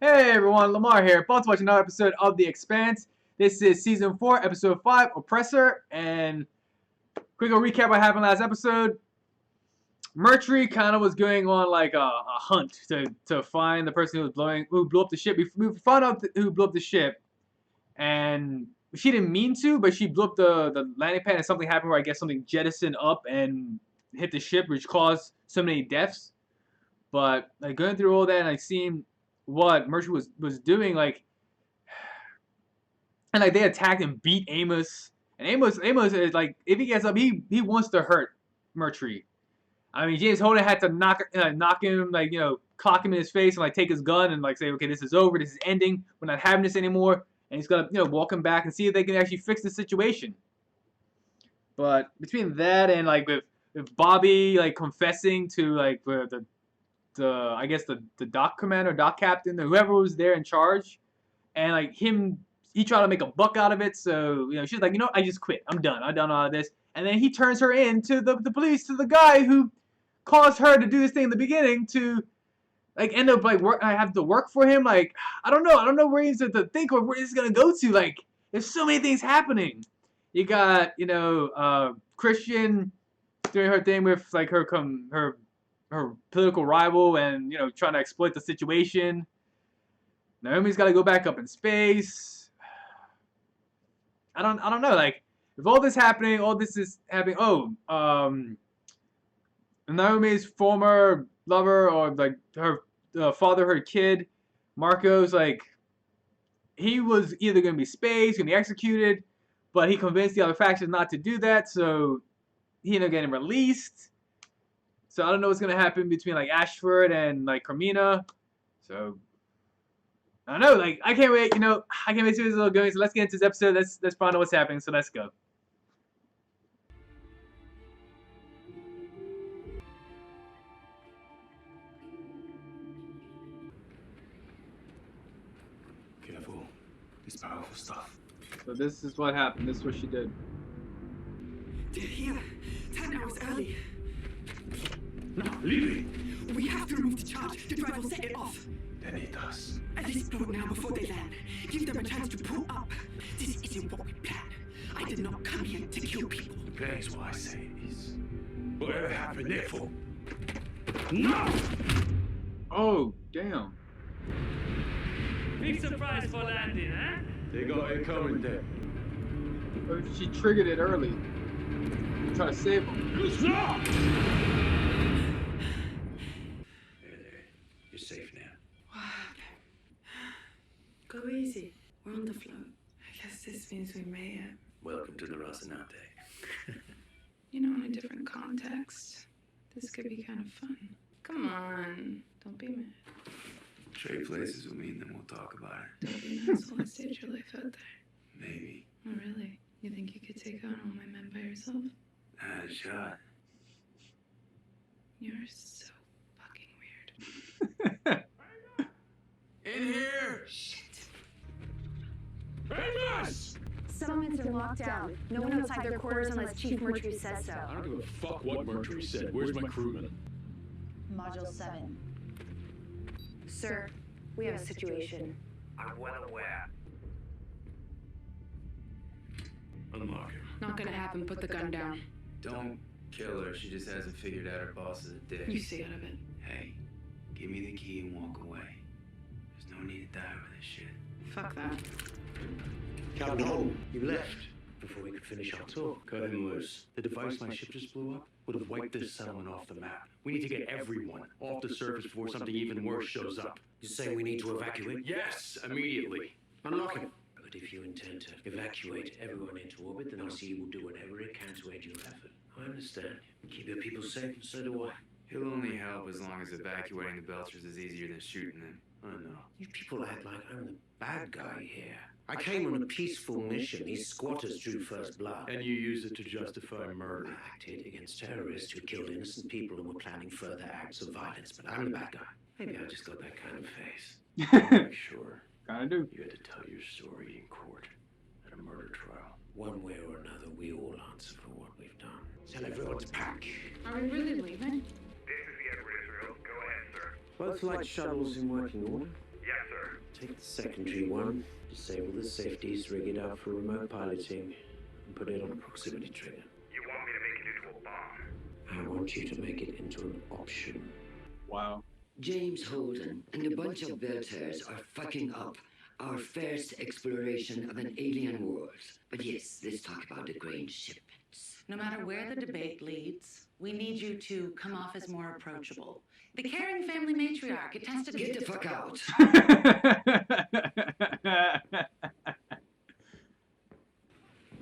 Hey everyone, Lamar here. About to watch another episode of The Expanse. This is season 4, episode 5, Oppressor. And quick recap what happened last episode. Mercury kind of was going on like a hunt to find the person who blew up the ship. We found out who blew up the ship, and she didn't mean to, but she blew up the landing pad, and something happened where I guess something jettisoned up and hit the ship, which caused so many deaths. But like going through all that, and I seen what Mercury was doing, like, and like they attacked and beat Amos, and Amos is like, if he gets up, he wants to hurt Mercury. I mean, James Holden had to knock him, like, clock him in his face and like take his gun and like say, okay, this is over, this is ending, we're not having this anymore, and he's gonna walk him back and see if they can actually fix the situation. But between that and like with Bobby like confessing to like the I guess the dock commander, dock captain, or whoever was there in charge, and like he tried to make a buck out of it. So she's like, I just quit. I'm done all of this. And then he turns her in to the police, to the guy who caused her to do this thing in the beginning, to like end up like I have to work for him. Like I don't know where he's to think or where he's gonna go to. Like there's so many things happening. You got Christian doing her thing with like her political rival, and trying to exploit the situation. Naomi's got to go back up in space. I don't know. Like if all this is happening. Naomi's former lover, or like her father, her kid, Marcos. Like he was either gonna be spaced, gonna be executed, but he convinced the other factions not to do that, so he ended up getting released. So I don't know what's gonna happen between like Ashford and like Carmina. So I don't know. Like I can't wait. I can't wait to see this little going. So let's get into this episode. Let's find out what's happening. So let's go. Careful. It's powerful stuff. So this is what happened. This is what she did. They're here. 10 hours early. No, leave it. We have to remove the charge. The drive will set it off. Then it does. At least blow it now before they land. Give them a chance to pull up. This isn't what we planned. I did not come here to kill people. The plan is what I say it is. Whatever happened there for? No! Oh, damn. Big surprise for landing, huh? They got it coming there. She triggered it early. Try to save him. No! There. You're safe now. Go easy. We're on the float. I guess this means we made it. Welcome to the Rocinante. In a different context, this could be kind of fun. Come on. Don't be mad. Trade places with me, and then we'll talk about it. Don't be an asshole and stage your life out there. Maybe. Oh, really? You think you could take on all my men by yourself? I had a shot. You're so fucking weird. In here! Shit. Amos! Settlements are locked down. No one outside their quarters unless Chief Mercury says so. I don't give a fuck what Mercury said. Where's my crewman? Module 7. Sir, we have a situation. I'm well aware. Unlock him. Not gonna happen. Put the gun down. Don't kill her. She just hasn't figured out her boss is a dick. You stay out of it. Hey, give me the key and walk away. There's no need to die over this shit. Fuck that. Captain Holden, you left before we could finish our talk. Cut him loose. The device my ship just blew up would have wiped this settlement off the map. We need to get everyone off the surface before something even worse shows up. You say we need to evacuate? Yes, immediately. Unlock him. But if you intend to evacuate everyone into orbit, then RC will do whatever it can to aid your effort. I understand. Keep your people safe, and so do I. He'll only help as long as evacuating the Belchers is easier than shooting them. I know. You people act like I'm the bad guy here. I came on a peaceful mission. These squatters drew first blood. And you use it to justify murder. I acted against terrorists who killed innocent people and were planning further acts of violence, but I'm the bad guy. Maybe I just got that kind of face. Make sure Kinda do. you had to tell your story in court at a murder trial. One way or another, we all answer for what we've done. Tell everyone to pack. Are we really leaving? This is the Edward Israel. Go ahead, sir. Both flight shuttles in working order. Yes, sir. Take the secondary one, disable the safeties, rig it out for remote piloting, and put it on a proximity trigger. You want me to make it into a bomb? I want you to make it into an option. Wow. James Holden and a bunch of Belters are fucking up our first exploration of an alien world. But yes, let's talk about the grain shipments. No matter where the debate leads, we need you to come off as more approachable. The caring family matriarch, it tends to Get the fuck out.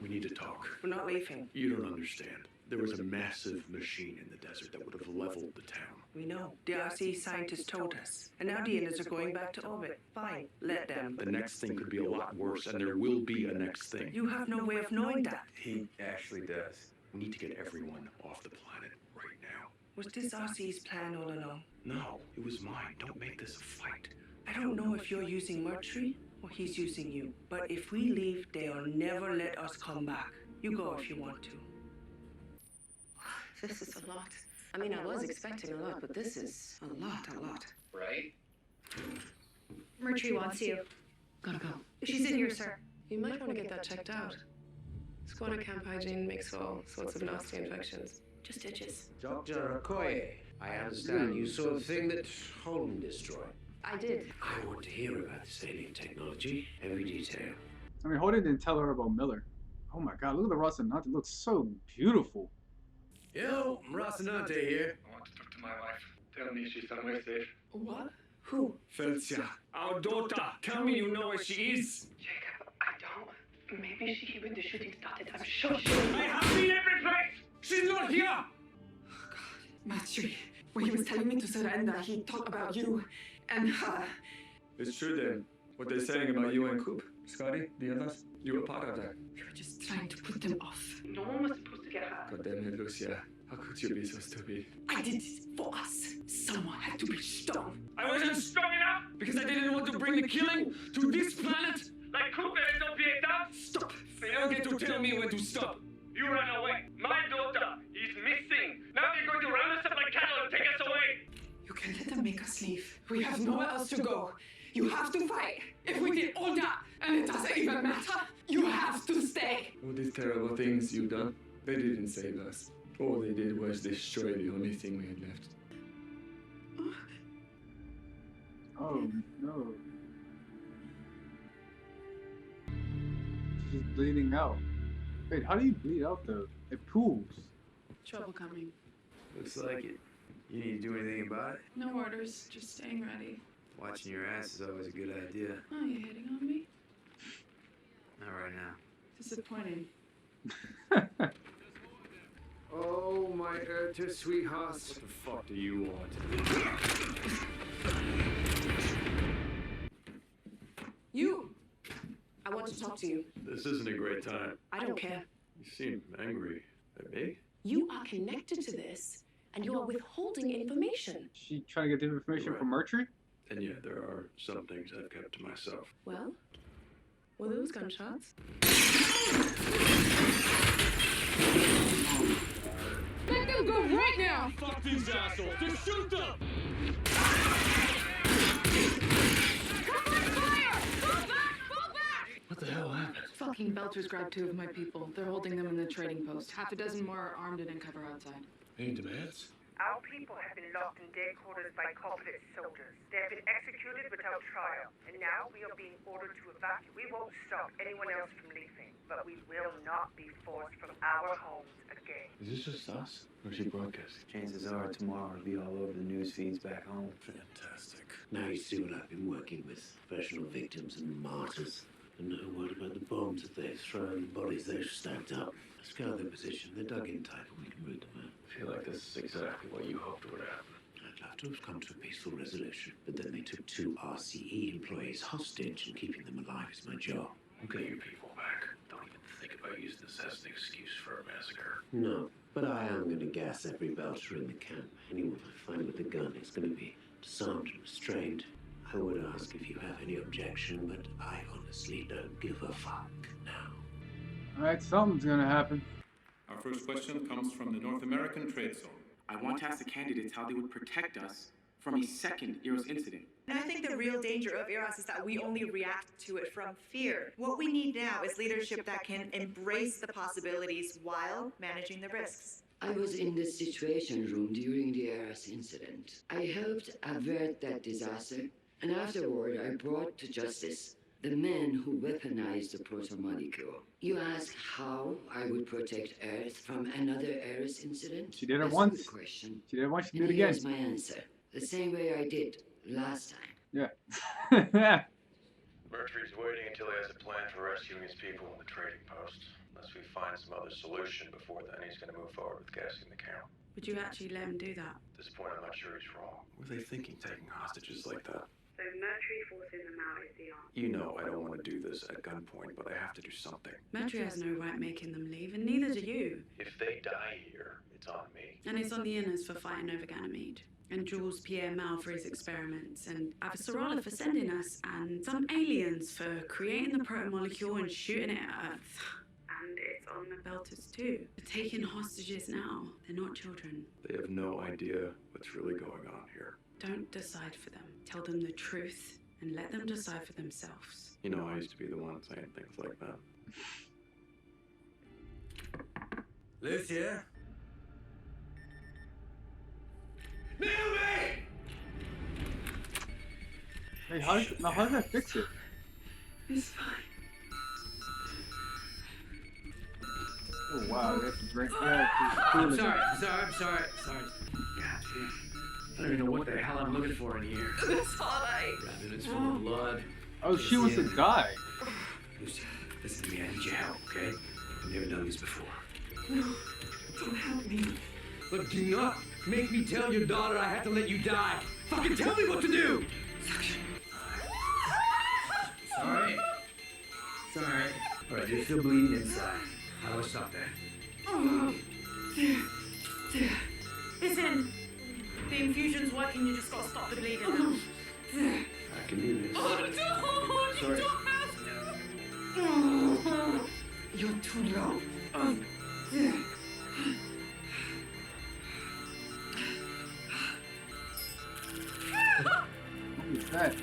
We need to talk. We're not leaving. You don't understand. There was a massive machine in the desert that would have leveled the town. We know. The RC scientists told us. And now the Ilus are going back to orbit. Fine. Let them. The next thing could be a lot worse, and there will be a next thing. You have no way of knowing that. He actually does. We need to get everyone off the planet right now. Was this RC's plan all along? No, it was mine. Don't make this a fight. I don't know if you're using Mercury or he's using you. But if we leave, they'll never let us come back. You go if you want to. This is a lot. I mean, I was expecting a lot, but this is a lot. Right? Mercury wants you. Gotta go. She's in here, sir. You might want to get that checked out. Squatter camp hygiene makes all sorts of nasty infections. Just stitches. Dr. Okoye, I understand you saw the thing that Holden destroyed. I did. I want to hear about this alien technology, every detail. I mean, Holden didn't tell her about Miller. Oh my god, look at the Rocinante. It looks so beautiful. Yo, Rocinante here. I want to talk to my wife. Tell me she's somewhere safe. What? Who? Felcia, our daughter. Tell me you know where she is. Jacob, I don't. Maybe she here when the shooting started. I'm sure she. I have seen every place. She's not here. Matri, when he was telling me to surrender, he talked about you and her. It's true then. What they're saying about you and Coop, Scotty, the others. You were part of that. We were just trying to put them off. No one was supposed to get hurt. God damn it, Lucia. How could you be so stupid? I did this for us. Someone had to be strong. I wasn't strong enough because I didn't want to bring the killing to this planet. Like Coop and don't out. Stop. They don't get to tell me when to stop. You ran away. My daughter is missing. Now they're going to round us up like cattle and take us away. You can let them make us leave. We have nowhere else to go. You have to fight. If we did all that, and it doesn't even matter, you have to stay. All these terrible things you've done, they didn't save us. All they did was destroy the only thing we had left. Oh no. She's bleeding out. Wait, how do you bleed out though? It pools. Trouble coming. Looks like it. You need to do anything about it? No orders, just staying ready. Watching your ass is always a good idea. Oh, you hitting on me? Not right now. Disappointing. Oh, my Erta sweethearts. What the fuck do you want? You! I want to talk to you. This isn't a great time. I don't care. You seem angry. At me? You are connected to this, and you are withholding information. She trying to get the information from Mercury? And yeah, there are some things I've kept to myself. Well, were those gunshots? Let them go right now! Fuck these assholes! Just shoot them! What the hell happened? Fucking Belters grabbed 2 of my people. They're holding them in the trading post. Half a dozen more are armed and in cover outside. Any demands? Our people have been locked in dead quarters by confident soldiers. They have been executed without trial. And now we are being ordered to evacuate. We won't stop anyone else from leaving. But we will not be forced from our homes again. Is this just us? Or is she broadcasting? Chances are tomorrow it'll be all over the news feeds back home. Fantastic. Now you see what I've been working with. Professional victims and martyrs. And no word about the bombs that they've thrown, the bodies they've stacked up. Scout their position. They're dug in tight and we can root them out. I feel like this is exactly what you hoped would happen. I'd love to have come to a peaceful resolution, but then they took 2 RCE employees hostage, and keeping them alive is my job. We'll get your people back. Don't even think about using this as an excuse for a massacre. No, but I am going to gas every Belcher in the camp. Anyone I find with a gun is going to be disarmed and restrained. I would ask if you have any objection, but I honestly don't give a fuck now. Alright, something's gonna happen. Our first question comes from the North American Trade Zone. I want to ask the candidates how they would protect us from a second Eros incident. And I think the real danger of Eros is that we only react to it from fear. What we need now is leadership that can embrace the possibilities while managing the risks. I was in the Situation Room during the Eros incident. I helped avert that disaster, and afterward I brought to justice the men who weaponized the proto-molecule. You ask how I would protect Earth from another Eros incident? She did it That's once. a good question. She did it once. She And did it again. here's my answer. The same way I did last time. Yeah. Mercury's waiting until he has a plan for rescuing his people in the trading post. Unless we find some other solution before then, he's going to move forward with gassing the camp. Would you actually let him do that? At this point, I'm not sure he's wrong. What were they thinking taking hostages like that? So Mercury forcing them out is the answer. You know I don't want to do this at gunpoint, but I have to do something. Mercury has no right making them leave, and neither do you. If they die here, it's on me. And it's on the Illus for fighting over Ganymede. And Jules Pierre Mal for his experiments, and Avasarala for sending us, and some aliens for creating the proto-molecule and shooting it at Earth. And it's on the Belters too. They're taking hostages now. They're not children. They have no idea what's really going on here. Don't decide for them. Tell them the truth and let them decide for themselves. You know, I used to be the one saying things like that. Lucia? Naomi! Hey, how did I fix it? It's fine. Oh wow, that's great. I'm sorry. God, dude. I don't even know what the hell I'm looking for in here. That's all right. Evidence from the blood. Oh, she wants to die. Lucy, listen to me. I need your help, okay? I've never done this before. No, don't help me. But do not make me tell your daughter I have to let you die. Fucking tell me what to do! Sorry. Sorry. Alright, you're still bleeding inside. How do I stop that? Oh, there. It's in. The infusion's working, you just gotta stop the bleeding now. I can do this. Oh, no! Sorry. You don't have to! Oh, you're too low. What is that?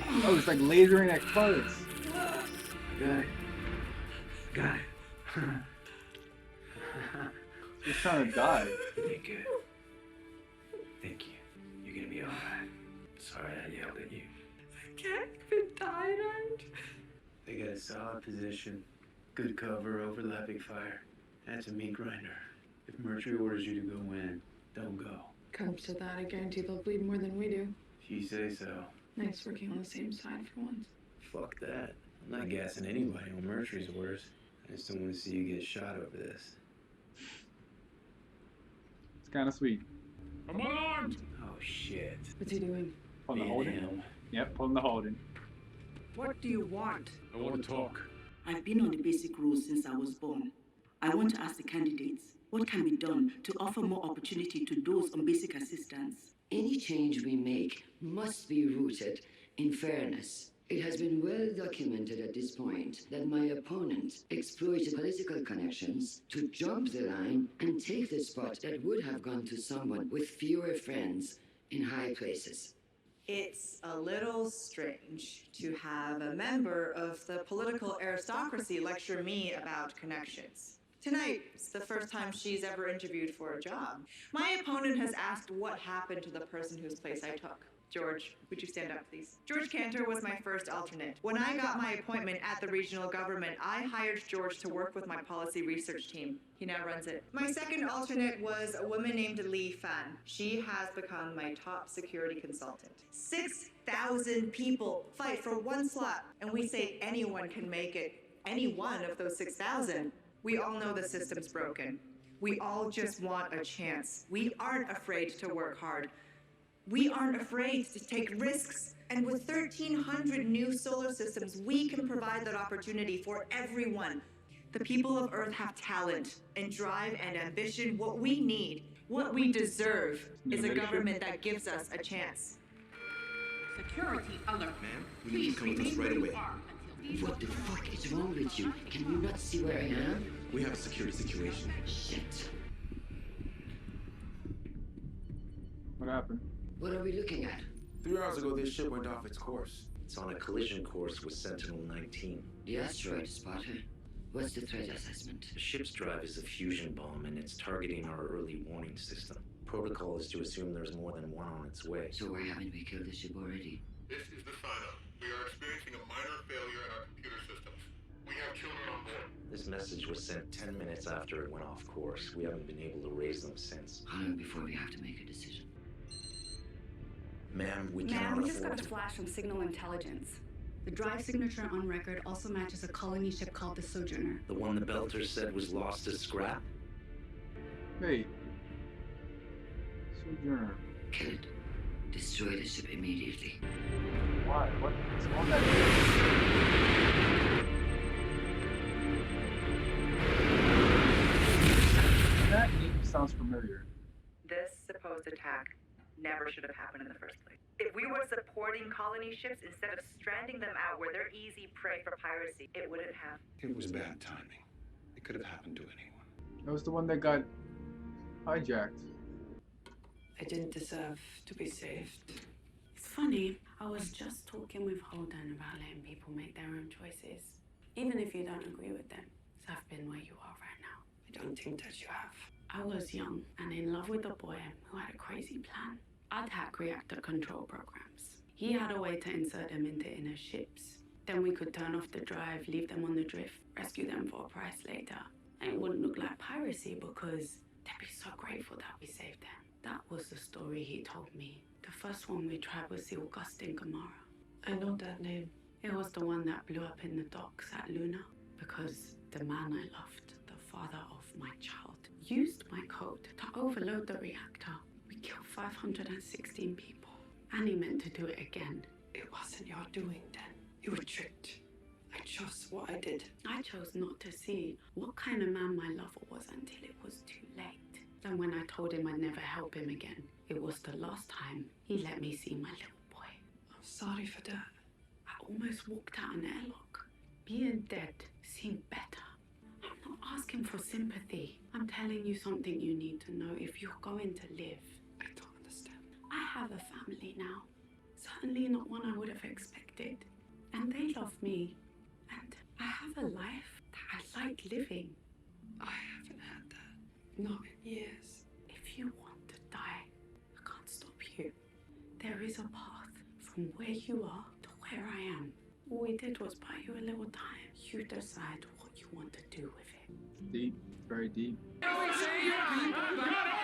Oh, it's like lasering at clothes. Got it. She's trying to die. You did good. Thank you. You're gonna be alright. Sorry I yelled at you. I can't even die, right? They got a solid position, good cover, overlapping fire. That's a meat grinder. If Mercury orders you to go in, don't go. Comes to that, I guarantee they'll bleed more than we do. If you say so. Nice working on the same side for once. Fuck that. I'm not gassing anybody on Mercury's orders. I just don't want to see you get shot over this. It's kind of sweet. I'm unarmed! Oh shit. What's he doing? Pulling the Holden. Him. Yep, pulling the Holden. What do you want? I want to talk. I've been on the basic rules since I was born. I want to ask the candidates, what can be done to offer more opportunity to those on basic assistance? Any change we make must be rooted in fairness. It has been well documented at this point that my opponent exploited political connections to jump the line and take the spot that would have gone to someone with fewer friends in high places. It's a little strange to have a member of the political aristocracy lecture me about connections. Tonight, it's the first time she's ever interviewed for a job. My opponent has asked what happened to the person whose place I took. George, would you stand up, please? George Cantor was my first alternate. When I got my appointment at the regional government, I hired George to work with my policy research team. He now runs it. My second alternate was a woman named Li Fan. She has become my top security consultant. 6,000 people fight for one slot, and we say anyone can make it. Any one of those 6,000. We all know the system's broken. We all just want a chance. We aren't afraid to work hard. We aren't afraid to take risks. And with 1,300 new solar systems, we can provide that opportunity for everyone. The people of Earth have talent and drive and ambition. What we need, what we deserve, is a government that gives us a chance. Security alert. Ma'am, we need you to come with us right away. What the fuck is wrong with you? Can you not see where I am? We have a security situation. Shit. What happened? What are we looking at? 3 hours ago, this ship went off its course. It's on a collision course with Sentinel-19. The asteroid spotter. What's the threat assessment? The ship's drive is a fusion bomb, and it's targeting our early warning system. Protocol is to assume there's more than one on its way. So why haven't we killed the ship already? This is the sign-up. We are experiencing a minor failure in our computer systems. We have children on board. This message was sent 10 minutes after it went off course. We haven't been able to raise them since. How long before we have to make a decision? Ma'am, we Ma'am, cannot we just got afford a flash from signal intelligence. The drive signature on record also matches a colony ship called the Sojourner. The one the Belter said was lost as scrap? Wait. Sojourner. Kill it. Destroy the ship immediately. Why? What's all that? That name sounds familiar. This supposed attack never should have happened in the first place. If we were supporting colony ships instead of stranding them out where they're easy prey for piracy, it wouldn't have. It was bad timing. It could have happened to anyone. That was the one that got hijacked. I didn't deserve to be saved. It's funny, I was just talking with Holden about letting people make their own choices. Even if you don't agree with them. So I've been where you are right now. I don't think that you have. I was young and in love with a boy who had a crazy plan. I'd hack reactor control programs. He had a way to insert them into inner ships. Then we could turn off the drive, leave them on the drift, rescue them for a price later. And it wouldn't look like piracy because they'd be so grateful that we saved them. That was the story he told me. The first one we tried was the Augustine Gamara. I know that name. It was the one that blew up in the docks at Luna because the man I loved, the father of my child, used my code to overload the reactor. We killed 516 people. And he meant to do it again. It wasn't your doing then. You were tricked. I chose what I did. I chose not to see what kind of man my lover was until it was too late. And when I told him I'd never help him again, it was the last time he let me see my little boy. I'm sorry for that. I almost walked out an airlock. Being dead seemed better. I'm not asking for sympathy. I'm telling you something you need to know if you're going to live. I don't understand. I have a family now. Certainly not one I would have expected. And they love me. And I have a life that I like living. I haven't had that. Not in years. If you want to die, I can't stop you. There is a path from where you are to where I am. All we did was buy you a little time. You decide what you want to do with it. Deep. Very deep. God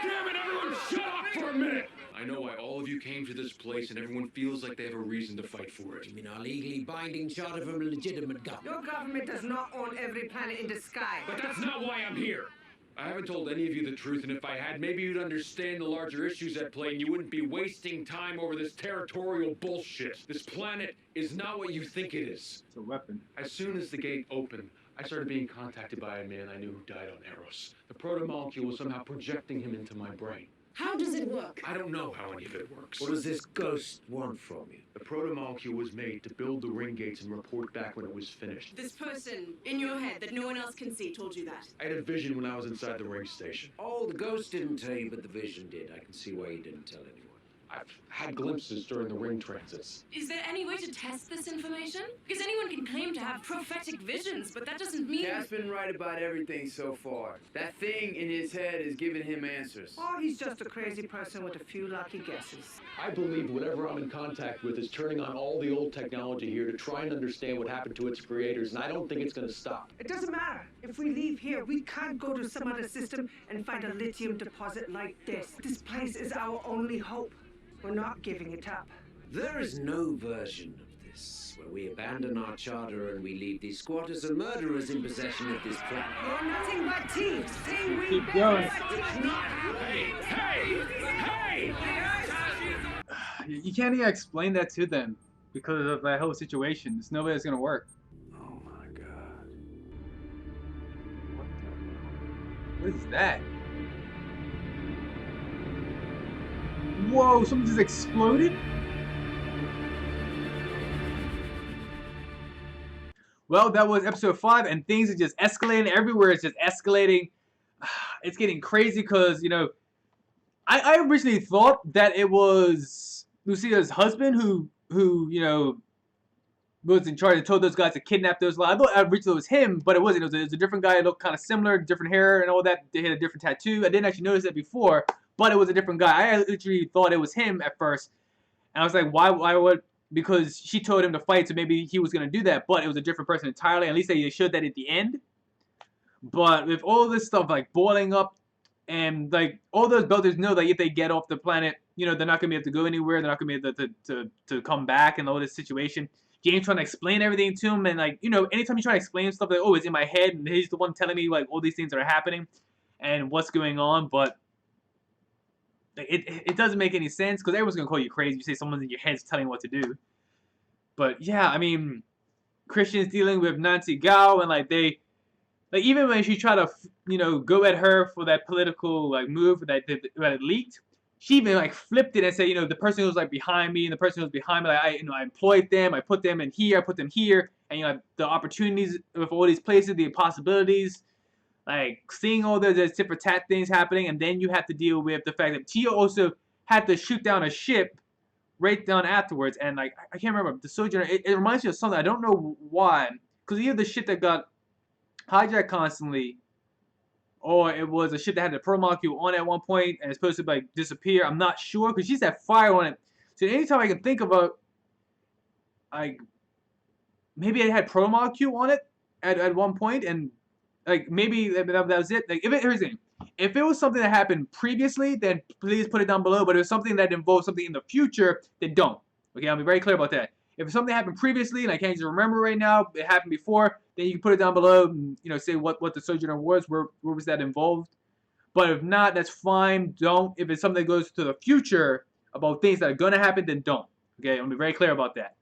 damn it, everyone shut up for a minute! I know why all of you came to this place and everyone feels like they have a reason to fight for it. You mean our legally binding charter from a legitimate government? Your government does not own every planet in the sky. But that's not why I'm here! I haven't told any of you the truth, and if I had, maybe you'd understand the larger issues at play and you wouldn't be wasting time over this territorial bullshit. This planet is not what you think it is. It's a weapon. As soon as the gate opened, I started being contacted by a man I knew who died on Eros. The proto-molecule was somehow projecting him into my brain. How does it work? I don't know how any of it works. What does this ghost want from you? The proto-molecule was made to build the ring gates and report back when it was finished. This person in your head that no one else can see told you that. I had a vision when I was inside the ring station. Oh, the ghost didn't tell you, but the vision did. I can see why you didn't tell anyone. I've had glimpses during the ring transits. Is there any way to test this information? Because anyone can claim to have prophetic visions, but that doesn't mean... Cat's been right about everything so far. That thing in his head is giving him answers. Or he's just a crazy person with a few lucky guesses. I believe whatever I'm in contact with is turning on all the old technology here to try and understand what happened to its creators, and I don't think it's going to stop. It doesn't matter. If we leave here, we can't go to some other system and find a lithium deposit like this. This place is our only hope. We're not giving it up. There is no version of this where we abandon our charter and we leave these squatters and murderers in possession of this planet. You're nothing but thieves. Keep going. Hey! You can't even explain that to them because of that whole situation. There's no way it's gonna work. Oh my god. What is that? Whoa, something just exploded? Well, that was episode 5, and things are just escalating everywhere. It's just escalating. It's getting crazy because, you know, I originally thought that it was Lucia's husband who was in charge and told those guys to kidnap those. I thought originally it was him, but it wasn't. It was a different guy. It looked kind of similar, different hair and all that. They had a different tattoo. I didn't actually notice that before, but it was a different guy. I literally thought it was him at first, and I was like, why would? Because she told him to fight, so maybe he was gonna do that. But it was a different person entirely. At least they showed that at the end. But with all this stuff like boiling up, and like all those builders know that if they get off the planet, they're not gonna be able to go anywhere. They're not gonna be able to come back and all this situation. James trying to explain everything to him, and like anytime you try to explain stuff, like it's in my head, and he's the one telling me like all these things that are happening, and what's going on, but it doesn't make any sense because everyone's gonna call you crazy. You say someone's in your head's telling you what to do. But yeah, I mean, Christian's dealing with Nancy Gao, and like even when she tried to go at her for that political like move that it leaked, she even like flipped it and said, the person who was like behind me and the person who was behind me, like I employed them, I put them in here, I put them here, and the opportunities with all these places, the possibilities, like seeing all those tit for tat things happening, and then you have to deal with the fact that Tia also had to shoot down a ship right down afterwards, and like I can't remember the Sojourner. It reminds me of something I don't know why, because either the ship that got hijacked constantly, or it was a ship that had the pro molecule on it at one point and it's supposed to like disappear. I'm not sure because she's had fire on it. So anytime I can think about, like maybe it had pro molecule on it at one point, and like maybe that was it. Like here's the thing. If it was something that happened previously, then please put it down below. But if it's something that involves something in the future, then don't. Okay, I'll be very clear about that. If something happened previously and I can't just remember right now, it happened before, then you can put it down below and say what the Sojourner was, where was that involved. But if not, that's fine. Don't. If it's something that goes to the future about things that are going to happen, then don't. Okay, I'll be very clear about that.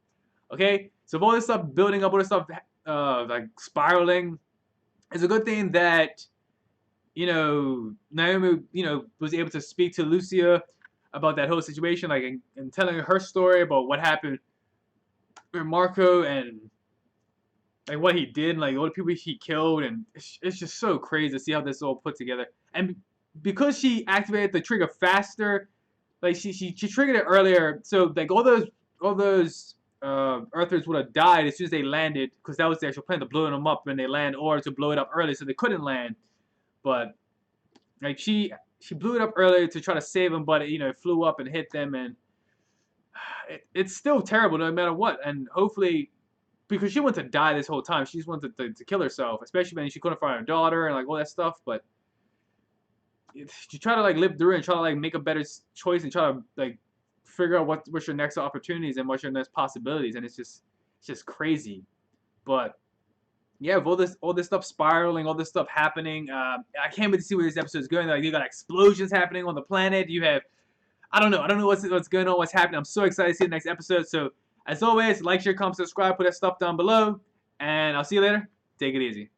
Okay, so if all this stuff building up, all this stuff like spiraling, it's a good thing that Naomi was able to speak to Lucia about that whole situation, like and telling her story about what happened with Marco and like what he did, and like all the people he killed, and it's just so crazy to see how this all put together. And because she activated the trigger faster, like she triggered it earlier, so like all those Earthers would have died as soon as they landed, because that was the actual plan, to blow them up when they land, or to blow it up early so they couldn't land. But like she blew it up earlier to try to save them, but it flew up and hit them, and it's still terrible no matter what. And hopefully, because she wanted to die this whole time, she just wanted to kill herself, especially when she couldn't find her daughter and like all that stuff. But you try to like live through it and try to like make a better choice and try to like figure out what's your next opportunities and what's your next possibilities, and it's just crazy. But yeah, with all this stuff spiraling, all this stuff happening, I can't wait to see where this episode is going. Like you got explosions happening on the planet. You have I don't know what's going on, what's happening. I'm so excited to see the next episode. So as always, like, share, comment, subscribe, put that stuff down below, and I'll see you later. Take it easy.